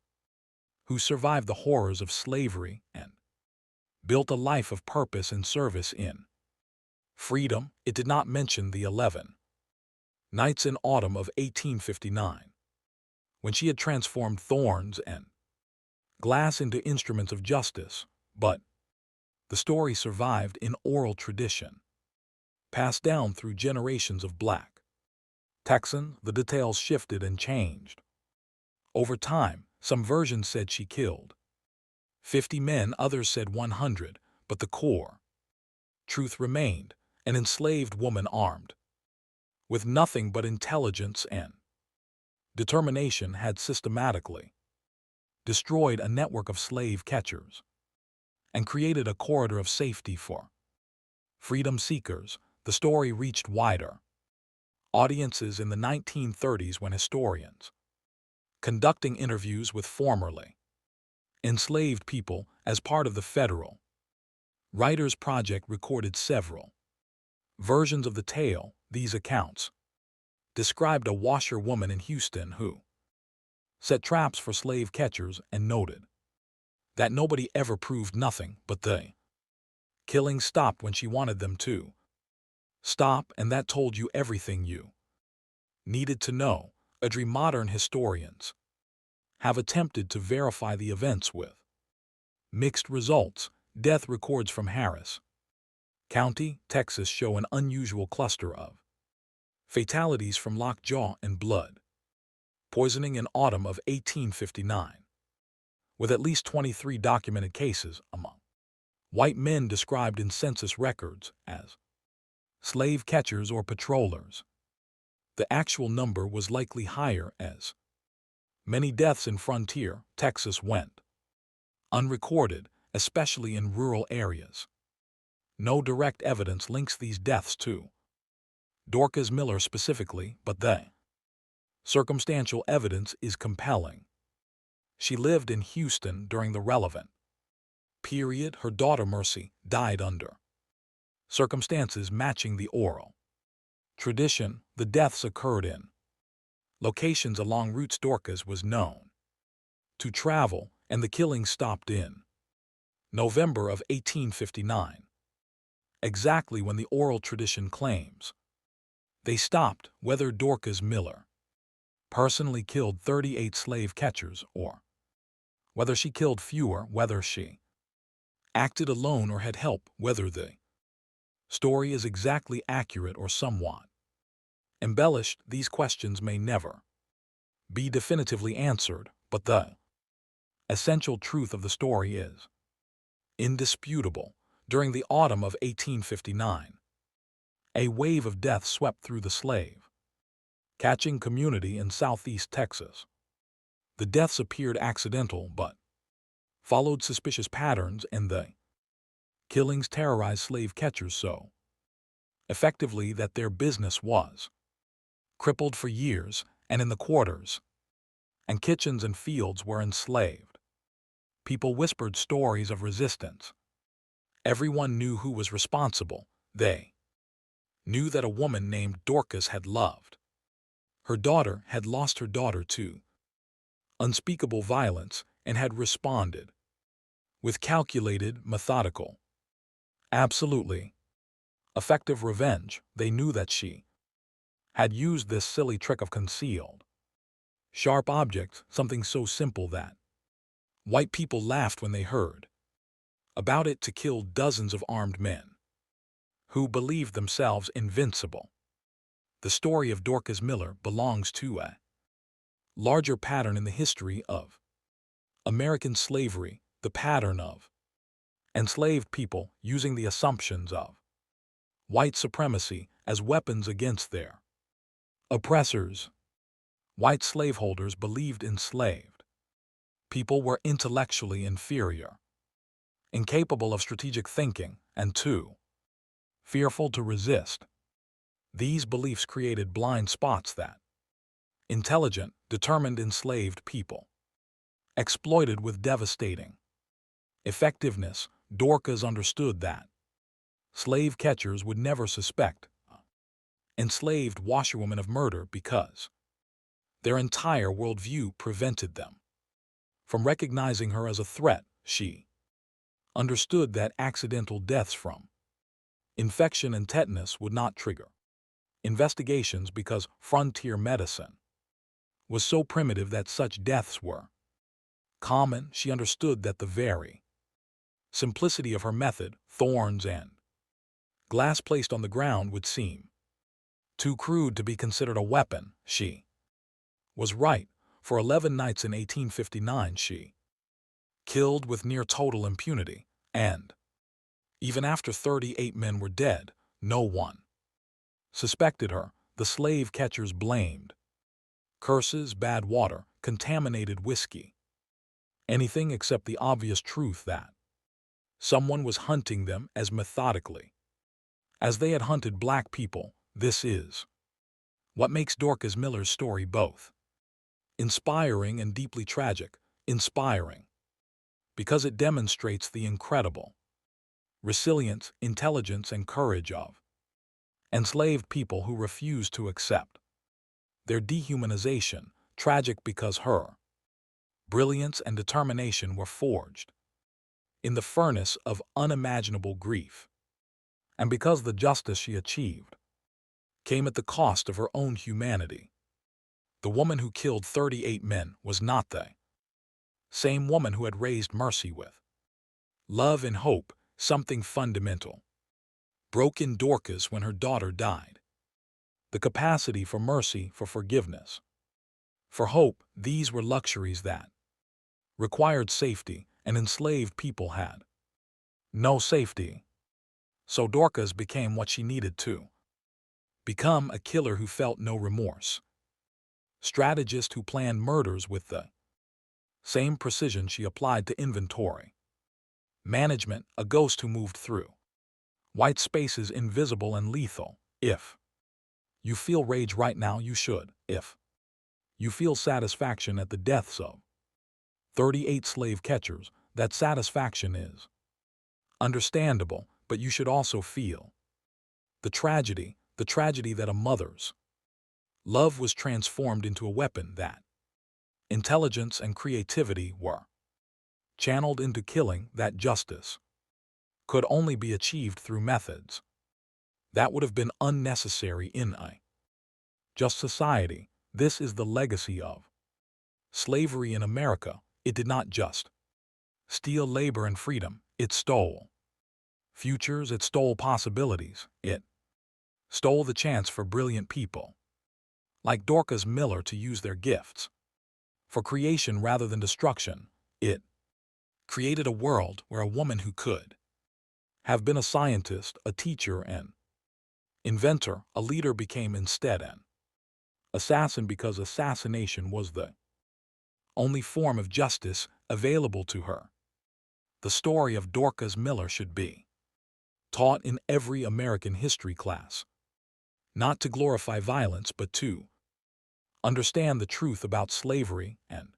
who survived the horrors of slavery and built a life of purpose and service in freedom. It did not mention the 11 nights in autumn of 1859, when she had transformed thorns and glass into instruments of justice, but the story survived in oral tradition, passed down through generations of black Texans. The details shifted and changed over time. Some versions said she killed 50 men, others said 100, but the core truth remained: an enslaved woman armed with nothing but intelligence and determination had systematically destroyed a network of slave catchers and created a corridor of safety for freedom seekers. The story reached wider audiences in the 1930s when historians, conducting interviews with formerly enslaved people as part of the Federal Writers Project, recorded several versions of the tale. These accounts described a washerwoman in Houston who set traps for slave catchers and noted that nobody ever proved nothing, but the killings stopped when she wanted them to stop, and that told you everything you needed to know. Modern historians have attempted to verify the events with mixed results. Death records from Harris County, Texas show an unusual cluster of fatalities from lockjaw and blood poisoning in autumn of 1859, with at least 23 documented cases among white men described in census records as slave catchers or patrollers. The actual number was likely higher, as many deaths in frontier Texas went unrecorded, especially in rural areas. No direct evidence links these deaths to Dorcas Miller specifically, but the circumstantial evidence is compelling. She lived in Houston during the relevant period. Her daughter Mercy died under circumstances matching the oral tradition. The deaths occurred in locations along routes Dorcas was known to travel, and the killing stopped in November of 1859, exactly when the oral tradition claims they stopped. Whether Dorcas Miller personally killed 38 slave catchers or whether she killed fewer, whether she acted alone or had help, whether the story is exactly accurate or somewhat embellished, these questions may never be definitively answered, but the essential truth of the story is indisputable. During the autumn of 1859, a wave of death swept through the slave catching community in southeast Texas. The deaths appeared accidental but followed suspicious patterns, and the killings terrorized slave catchers so effectively that their business was crippled for years, and in the quarters and kitchens and fields were enslaved. People whispered stories of resistance. Everyone knew who was responsible. They knew that a woman named Dorcas had loved her daughter, had lost her daughter to unspeakable violence, and had responded with calculated, methodical, absolutely effective revenge. They knew that she had used this silly trick of concealed sharp objects, something so simple that white people laughed when they heard about it, to kill dozens of armed men who believed themselves invincible. The story of Dorcas Miller belongs to a larger pattern in the history of American slavery, the pattern of enslaved people using the assumptions of white supremacy as weapons against their oppressors. White slaveholders believed enslaved people were intellectually inferior, incapable of strategic thinking, and too fearful to resist. These beliefs created blind spots that intelligent, determined enslaved people exploited with devastating effectiveness. Dorcas understood that slave catchers would never suspect enslaved washerwomen of murder because their entire worldview prevented them from recognizing her as a threat. She understood that accidental deaths from infection and tetanus would not trigger investigations because frontier medicine was so primitive that such deaths were common. She understood that the very simplicity of her method, thorns and glass placed on the ground, would seem too crude to be considered a weapon. She was right. For 11 nights in 1859 she killed with near total impunity, and even after 38 men were dead, no one suspected her. The slave catchers blamed curses, bad water, contaminated whiskey, anything except the obvious truth that someone was hunting them as methodically as they had hunted black people. This is what makes Dorcas Miller's story both inspiring and deeply tragic. Inspiring because it demonstrates the incredible resilience, intelligence, and courage of enslaved people who refused to accept their dehumanization. Tragic because her brilliance and determination were forged in the furnace of unimaginable grief, and because the justice she achieved came at the cost of her own humanity. The woman who killed 38 men was not the Same woman who had raised Mercy with love and hope, something fundamental. Broke in Dorcas when her daughter died. The capacity for mercy, for forgiveness, for hope, these were luxuries that required safety, and enslaved people had no safety. So Dorcas became what she needed to become: a killer who felt no remorse, strategist who planned murders with the same precision she applied to inventory management, a ghost who moved through white spaces, invisible and lethal. If you feel rage right now, you should. If you feel satisfaction at the deaths of 38 slave catchers, that satisfaction is understandable, but you should also feel the tragedy that a mother's love was transformed into a weapon, that intelligence and creativity were channeled into killing, that justice could only be achieved through methods that would have been unnecessary in a just society. This is the legacy of slavery in America. It did not just steal labor and freedom, it stole futures, it stole possibilities, it stole the chance for brilliant people like Dorcas Miller to use their gifts for creation rather than destruction. It created a world where a woman who could have been a scientist, a teacher, an inventor, a leader became instead an assassin, because assassination was the only form of justice available to her. The story of Dorcas Miller should be taught in every American history class, not to glorify violence, but to understand the truth about slavery and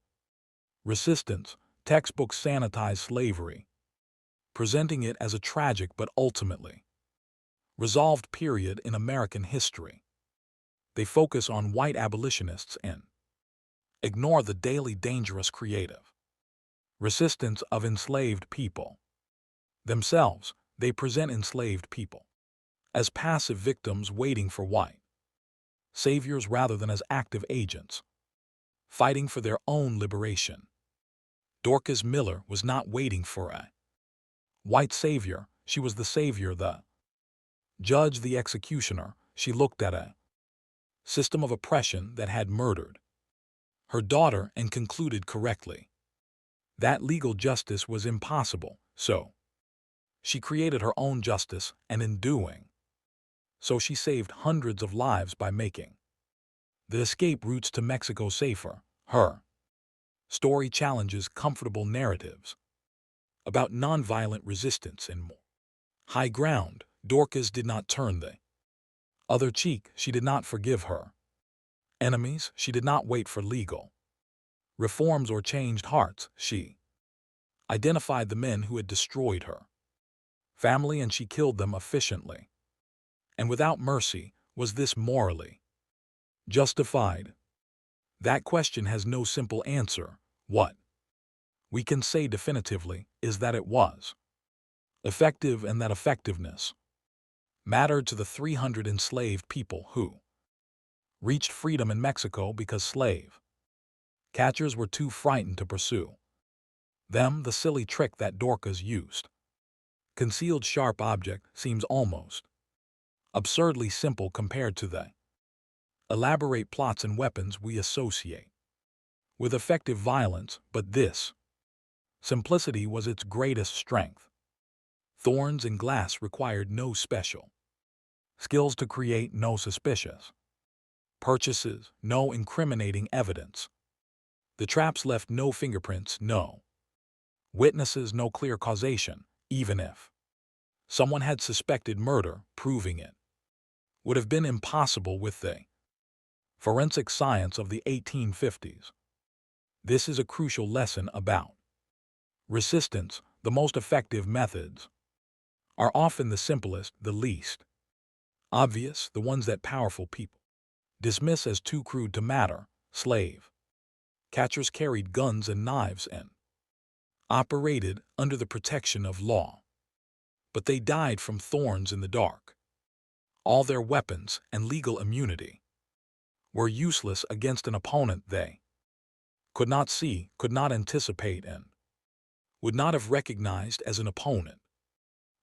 resistance. Textbooks sanitize slavery, presenting it as a tragic but ultimately resolved period in American history. They focus on white abolitionists and ignore the daily dangerous creative resistance of enslaved people themselves. They present enslaved people as passive victims waiting for white saviors rather than as active agents fighting for their own liberation. Dorcas Miller was not waiting for a white savior. She was the savior, the judge, the executioner. She looked at a system of oppression that had murdered her daughter and concluded correctly that legal justice was impossible. So she created her own justice, and in doing so she saved hundreds of lives by making the escape routes to Mexico safer. Her story challenges comfortable narratives about nonviolent resistance and more high ground. Dorcas did not turn the other cheek. She did not forgive her enemies. She did not wait for legal reforms or changed hearts. She identified the men who had destroyed her family, and she killed them efficiently and without mercy. Was this morally justified? That question has no simple answer. What we can say definitively is that it was effective, and that effectiveness mattered to the 300 enslaved people who reached freedom in Mexico because slave catchers were too frightened to pursue them. The silly trick that Dorcas used, concealed sharp object, seems almost absurdly simple compared to the elaborate plots and weapons we associate with effective violence, but this simplicity was its greatest strength. Thorns and glass required no special skills to create, no suspicious purchases, no incriminating evidence. The traps left no fingerprints, no witnesses, no clear causation. Even if someone had suspected murder, proving it would have been impossible with the forensic science of the 1850s. This is a crucial lesson about resistance. The most effective methods are often the simplest, the least obvious, the ones that powerful people dismiss as too crude to matter. Slave catchers carried guns and knives and operated under the protection of law, but they died from thorns in the dark. All their weapons and legal immunity were useless against an opponent they could not see, could not anticipate, and would not have recognized as an opponent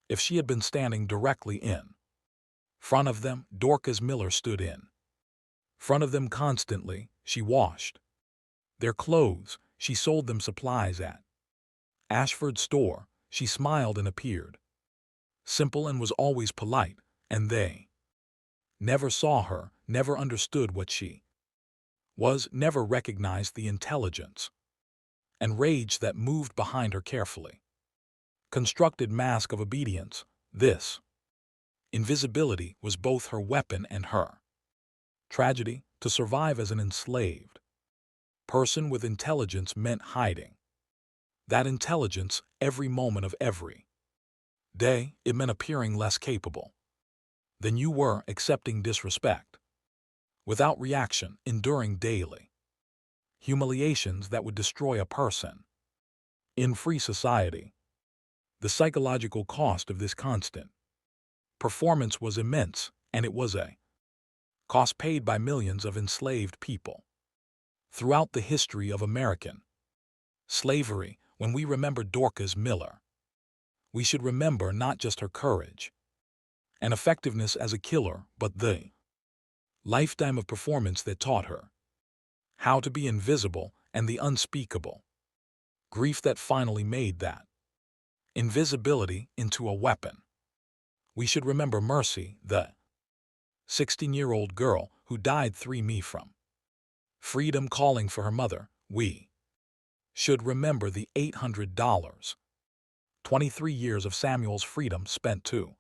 if she had been standing directly in front of them. Dorcas Miller stood in front of them constantly. She washed their clothes. She sold them supplies at Ashford's store. She smiled and appeared simple and was always polite, and they never saw her, never understood what she was, never recognized the intelligence and rage that moved behind her carefully constructed mask of obedience. This invisibility was both her weapon and her tragedy. To survive as an enslaved person with intelligence meant hiding that intelligence every moment of every day. It meant appearing less capable than you were, accepting disrespect without reaction, enduring daily humiliations that would destroy a person in free society. The psychological cost of this constant performance was immense, and it was a cost paid by millions of enslaved people throughout the history of American slavery. When we remember Dorcas Miller, we should remember not just her courage and effectiveness as a killer, but the lifetime of performance that taught her how to be invisible, and the unspeakable grief that finally made that invisibility into a weapon. We should remember Mercy, the 16-year-old girl who died 3 me from freedom, calling for her mother. We should remember the $800, 23 years of Samuel's freedom spent to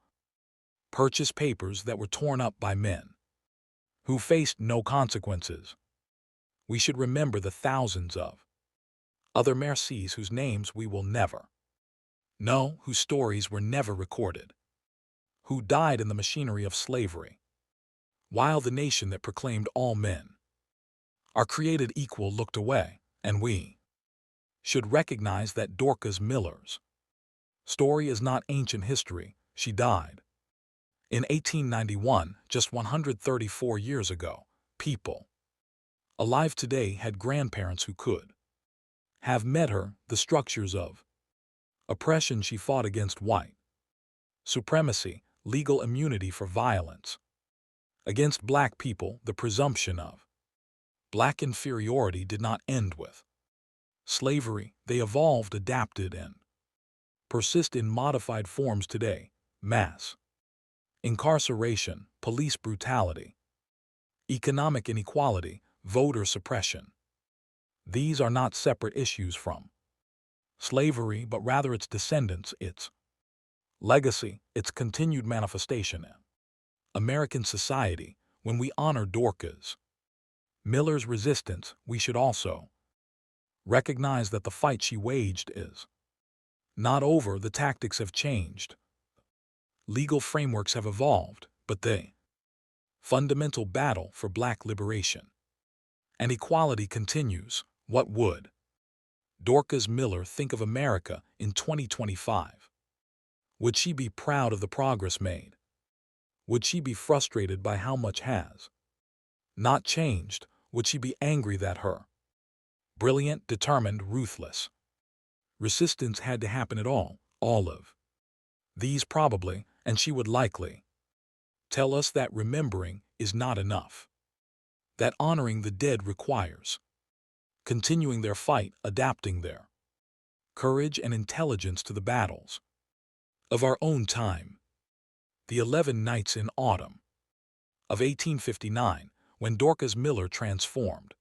purchase papers that were torn up by men who faced no consequences. We should remember the thousands of other Mercies whose names we will never know, whose stories were never recorded, who died in the machinery of slavery, while the nation that proclaimed all men are created equal looked away. And we should recognize that Dorcas Miller's story is not ancient history. She died in 1891, just 134 years ago. People alive today had grandparents who could have met her. The structures of oppression she fought against, white supremacy, legal immunity for violence against black people, the presumption of black inferiority, did not end with slavery. They evolved, adapted, and persist in modified forms today. Mass incarceration, police brutality, economic inequality, voter suppression. These are not separate issues from slavery, but rather its descendants, its legacy, its continued manifestation in American society. When we honor Dorcas Miller's resistance, we should also recognize that the fight she waged is not over. The tactics have changed, legal frameworks have evolved, but the fundamental battle for black liberation and equality continues. What would Dorcas Miller think of America in 2025? Would she be proud of the progress made? Would she be frustrated by how much has not changed? Would she be angry that her brilliant, determined, ruthless resistance had to happen at all? All of these probably, and she would likely tell us that remembering is not enough, that honoring the dead requires continuing their fight, adapting their courage and intelligence to the battles of our own time. The 11 nights in autumn of 1859, when Dorcas Miller transformed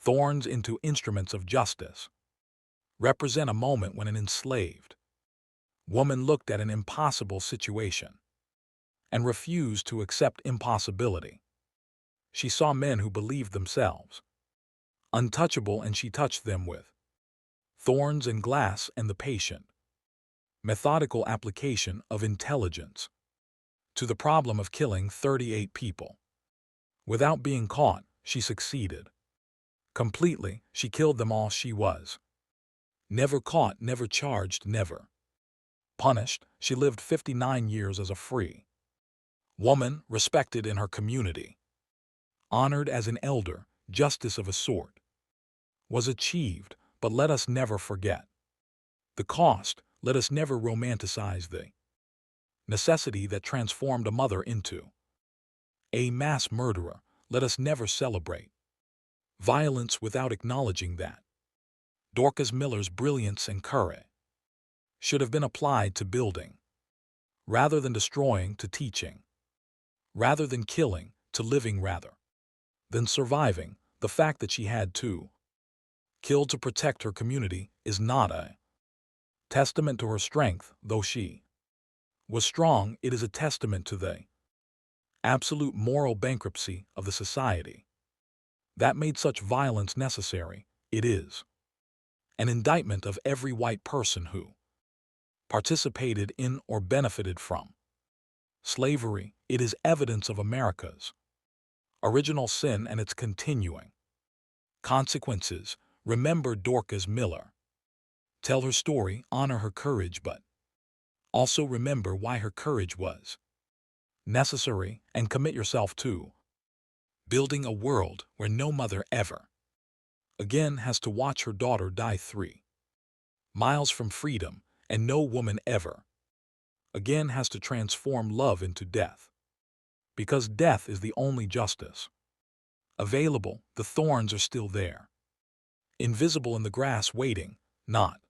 thorns into instruments of justice, represent a moment when an enslaved woman looked at an impossible situation and refused to accept impossibility. She saw men who believed themselves untouchable, and she touched them with thorns and glass, and the patient, methodical application of intelligence to the problem of killing 38 people without being caught. She succeeded completely. She killed them all. She was never caught, never charged, never punished. She lived 59 years as a free woman, respected in her community, honored as an elder, justice of a sort was achieved, but let us never forget. The cost, let us never romanticize the necessity that transformed a mother into a mass murderer. Let us never celebrate violence without acknowledging that Dorcas Miller's brilliance and courage should have been applied to building, rather than destroying, to teaching, rather than killing, to living, rather than surviving. The fact that she had to kill to protect her community is not a testament to her strength, though she was strong. It is a testament to the absolute moral bankruptcy of the society that made such violence necessary. It is an indictment of every white person who participated in or benefited from slavery. It is evidence of America's original sin and its continuing consequences. Remember Dorcas Miller. Tell her story, honor her courage, but also remember why her courage was necessary, and commit yourself to building a world where no mother ever again has to watch her daughter die 3 miles from freedom, and no woman ever again has to transform love into death. Because death is the only justice available. The thorns are still there, invisible in the grass, waiting, not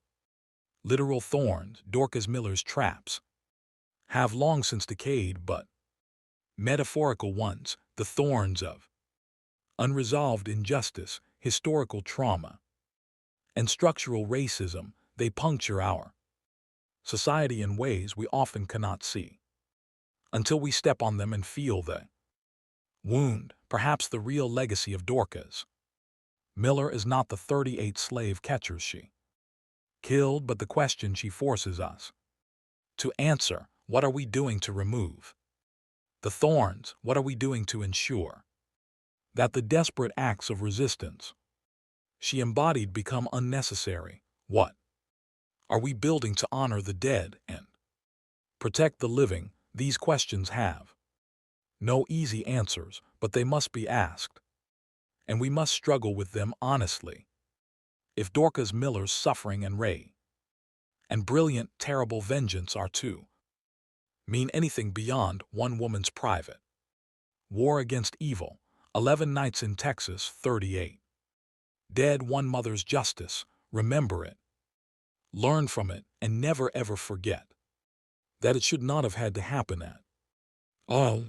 literal thorns. Dorcas Miller's traps have long since decayed, but metaphorical ones, the thorns of unresolved injustice, historical trauma, and structural racism, they puncture our society in ways we often cannot see until we step on them and feel the wound. Perhaps the real legacy of Dorcas Miller is not the 38 slave catchers she killed, but the question she forces us to answer: what are we doing to remove the thorns? What are we doing to ensure that the desperate acts of resistance she embodied become unnecessary? What are we building to honor the dead and protect the living? These questions have no easy answers, but they must be asked, and we must struggle with them honestly. If Dorcas Miller's suffering and brilliant, terrible vengeance are to mean anything beyond one woman's private war against evil, 11 nights in Texas, 38 dead, one mother's justice, remember it, learn from it, and never ever forget that it should not have had to happen at all.